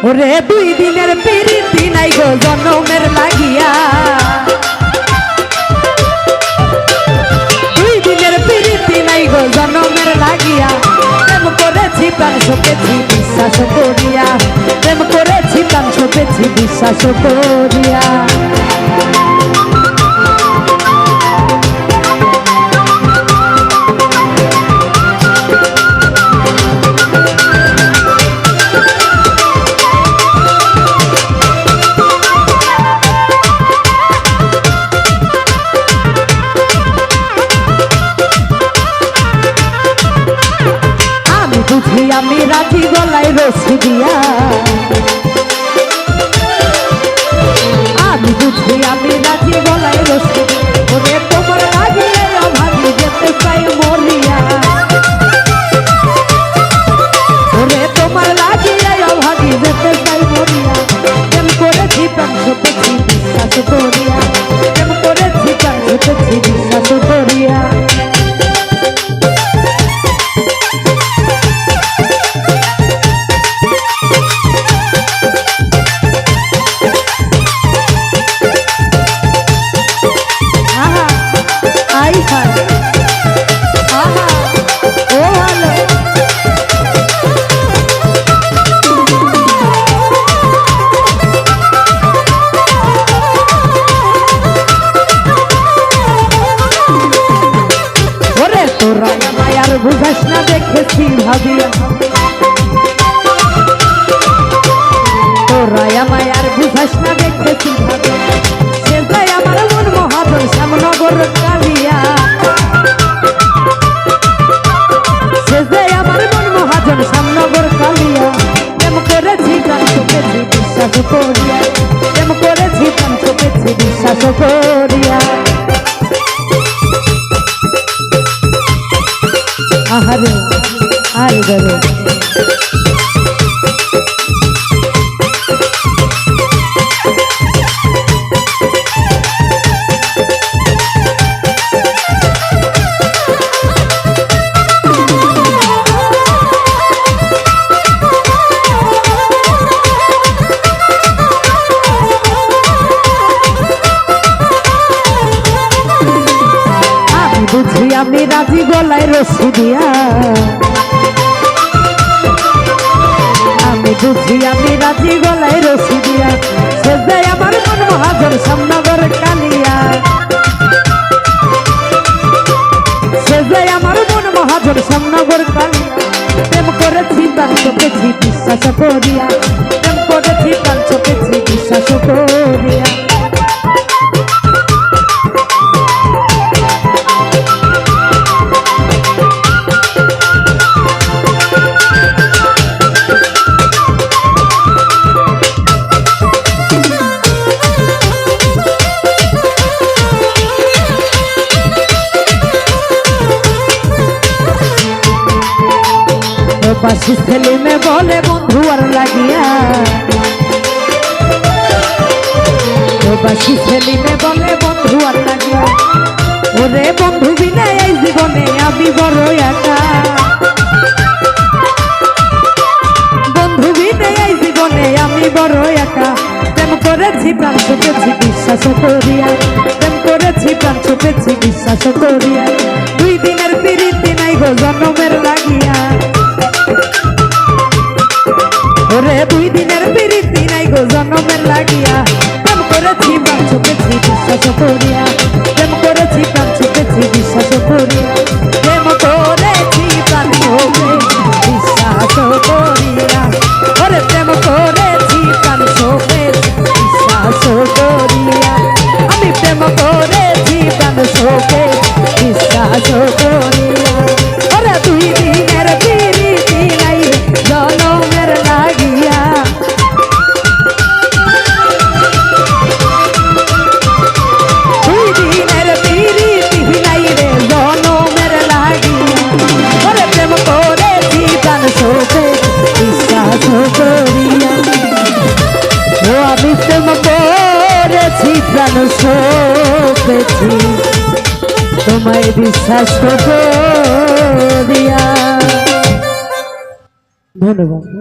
ওরে 2 দিনের প্রীতি নাই গো জনমের লাগিয়া, 2 দিনের প্রীতি নাই গো জনমের লাগিয়া। প্রেম করেছি প্রাণ সপেছি বিশ্বাস করিয়া, প্রেম করেছি প্রাণ সপেছি বিশ্বাস করিয়া। আমি রাজি গলায় রশি দিয়া, আমি বুঝি আমি রাজি গলায় রশি। ওরে তোমার লাগিয়ে অভাগী যেতে চাই মরিয়া, ওরে তোমার লাগিয়ে অভাগী যেতে চাই মরিয়া। প্রেম করেছি প্রাণ সপেছি বিশ্বাস করিয়া, প্রেম করেছি প্রাণ সপেছি বিশ্বাস করিয়া। বুঝাস না দেখেছি ভাবিয়া, তোরা আমায় আর বুঝাস না দেখেছি ভাবিয়া। সে যাই আমার মন মহাজন শ্যামনগর কালিয়া, সে যাই আমার মন মহাজন শ্যামনগর কালিয়া। প্রেম করেছি প্রাণ সপেছি বিশ্বাস করিয়া, প্রেম করেছি প্রাণ সপেছি বিশ্বাস করিয়া। আহারে আরে গরে বুঝি আমি রাজি গলায় রশি দিয়া, আমি বুঝি আমি রাজি গলায় রশি দিয়া। সে যে আমার মন মহাজন শ্যামনগর কালিয়া, সে যে আমার মন মহাজন শ্যামনগর কালিয়া। প্রেম করেছি প্রাণ সপেছি বিশ্বাস করিয়া, প্রেম করেছি প্রাণ সপেছি বিশ্বাস করিয়া। বাসি ছেলে মে বলে বন্ধু আর লাগিয়া, বাসি ছেলে মে বলে বন্ধু আর লাগিয়া। ওরে বন্ধু বিনা এই জীবনে আমি বড় একা, বন্ধু বিনা এই জীবনে আমি বড় একা। প্রেম করেছি প্রাণ সপেছি বিশ্বাস করিয়া, প্রেম করেছি প্রাণ সপেছি বিশ্বাস করিয়া। 2 দিনের প্রীতি নাই গো জনমের লাগিয়া, ওরে 2 দিনের প্রীতি নাই গো জনমের লাগিয়া। প্রেম করেছি প্রাণ সপেছি বিশ্বাস করিয়া, প্রেম করেছি প্রাণ সপেছি বিশ্বাস করিয়া। প্রেম করেছি প্রাণ সপেছি বিশ্বাস করিয়া, ওরে প্রেম করেছি প্রাণ সপেছি বিশ্বাস করিয়া। আমি প্রেম করেছি প্রাণ সপেছি বিশ্বাস করিয়া। ওরে 2 দিনের প্রীতি নাই জনমের লাগিয়া, 2 দিনের প্রীতি নাই রে জনমের লাগিয়া। ওরে প্রেম করেছি প্রাণ সপেছি বিশ্বাস করিয়া, ও আমি প্রেম করেছি প্রাণ সপেছি তোমায় বিশ্বাস করিয়া। ধন্যবাদ।